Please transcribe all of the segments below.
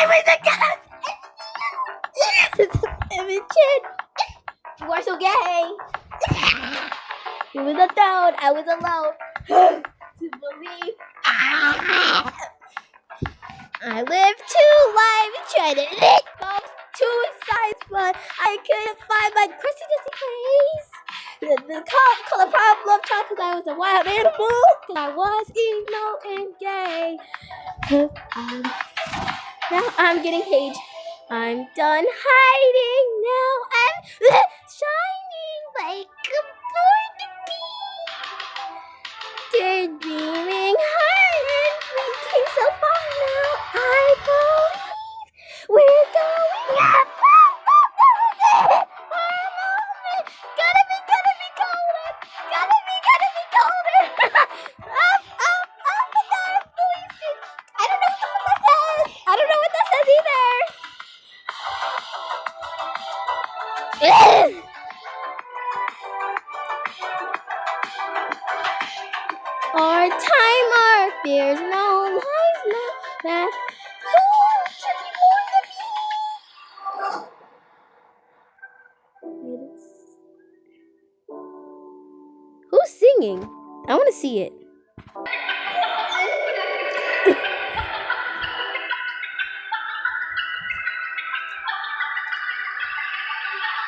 was a ghost! Imogen! You are so gay! He was a toad, I was alone. To believe I lived 2 lives trying to lick off 2 sides, but I couldn't find my Chrissy Dizzy face. The color problem child, cause I was a wild animal, cause I was emo and gay. Cause now I'm getting paid. I'm done hiding. Now I'm shining like a born bee. Daydreaming hard and we came so far now. I believe we're going up. Gotta be colder. Gotta be colder. Up, and down, police. I don't know what that says. I don't know what that says either. Our time, our fears, no lies, no that. Who can be more than me? Who's singing? I want to see it.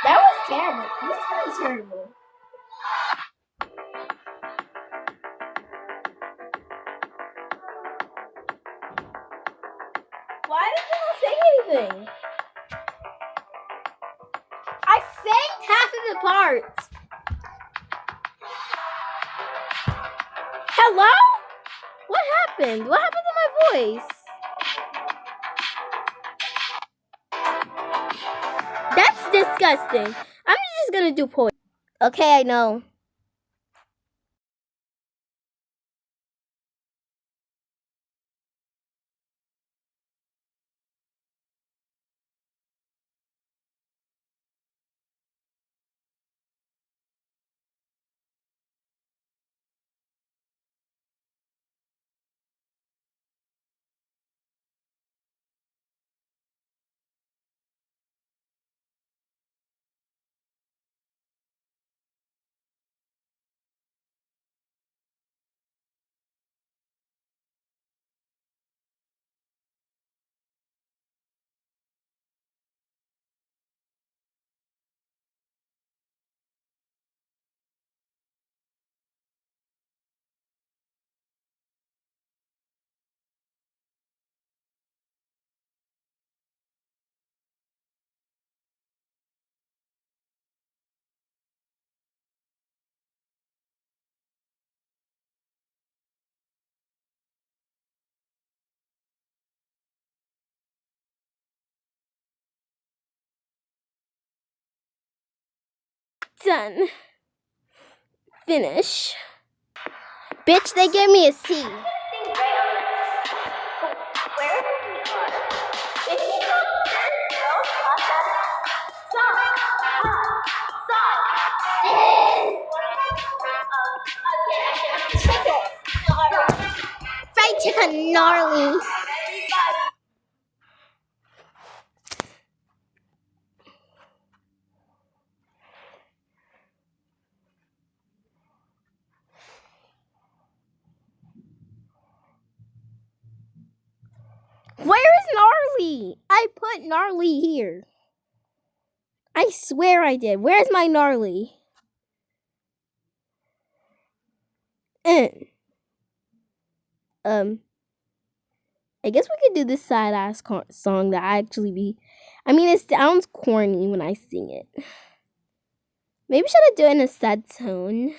That was terrible. This was terrible. Why did you not say anything? I sang half of the parts. Hello? What happened? What happened to my voice? That's disgusting. I'm just gonna do poetry. Okay, I know. Done. Finish. Bitch, they gave me a C. Fried chicken gnarly. Where is gnarly? I put gnarly here. I swear I did. Where's my gnarly? I guess we could do this side ass song that I actually be. I mean, it sounds corny when I sing it. Maybe should I do it in a sad tone?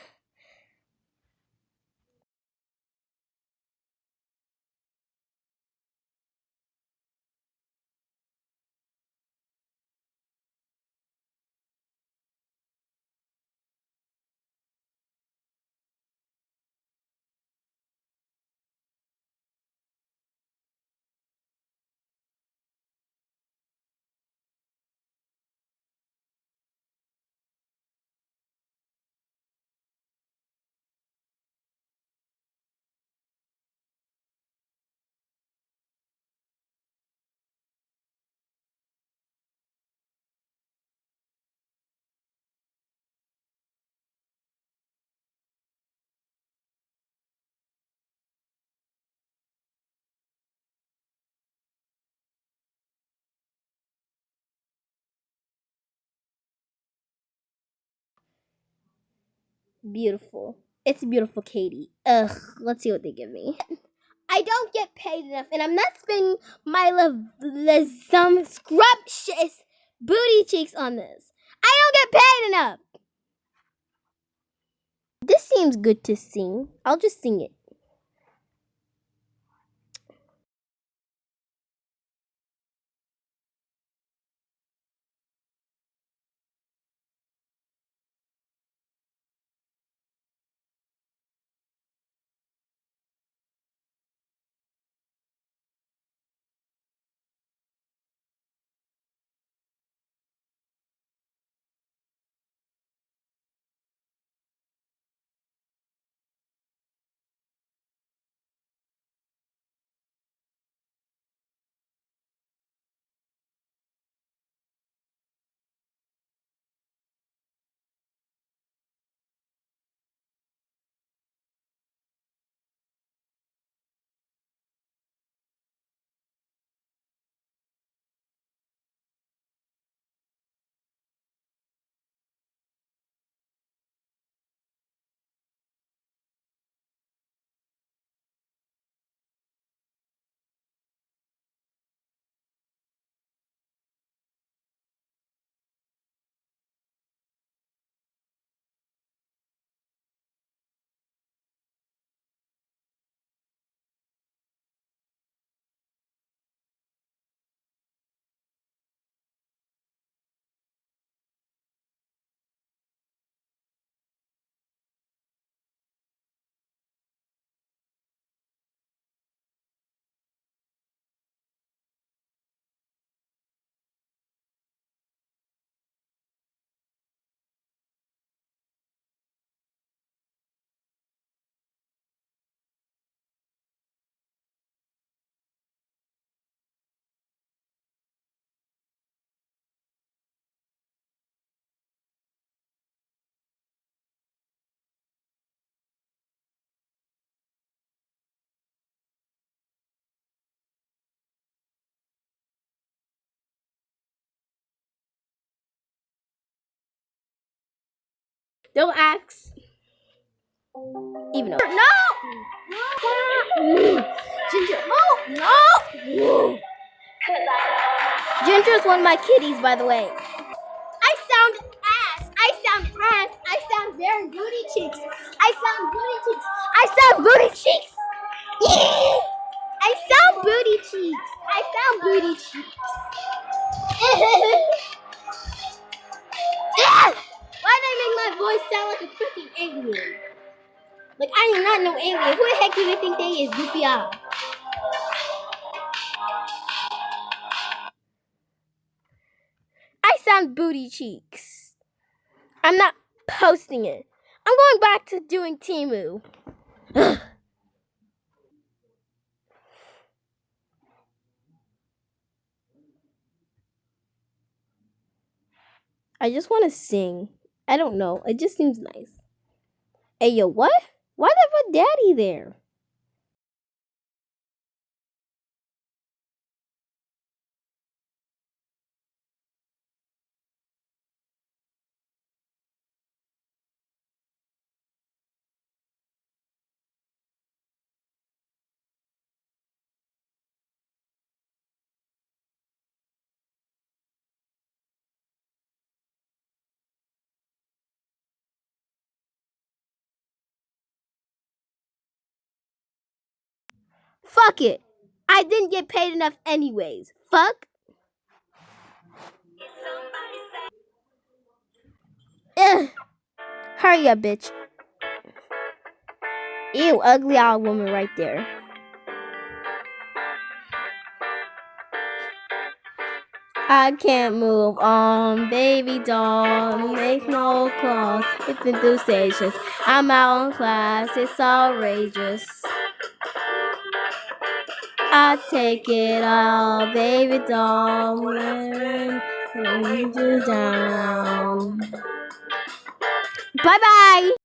Beautiful. It's beautiful, Katie. Ugh, let's see what they give me. I don't get paid enough, and I'm not spending my some scrumptious booty cheeks on this. I don't get paid enough. This seems good to sing. I'll just sing it. Don't ask. Even though. No! Ginger. No! Ginger's one of my kitties, by the way. I sound ass. I sound ass. I sound very booty cheeks. I sound booty cheeks. I sound booty cheeks. I sound booty cheeks. I sound booty cheeks. Why did I make my voice sound like a freaking alien? Like, I am not no alien. Who the heck do they think they is, Goofy Eye? I sound booty cheeks. I'm not posting it. I'm going back to doing Temu. I just want to sing. I don't know. It just seems nice. Hey, yo, what? Why did I put Daddy there? Fuck it. I didn't get paid enough anyways. Fuck. Ugh. Hurry up, bitch. Ew, ugly old woman right there. I can't move on, baby doll. Make no calls. It's been through stations. I'm out on class. It's outrageous. I take it all, baby doll. When you down. Bye bye.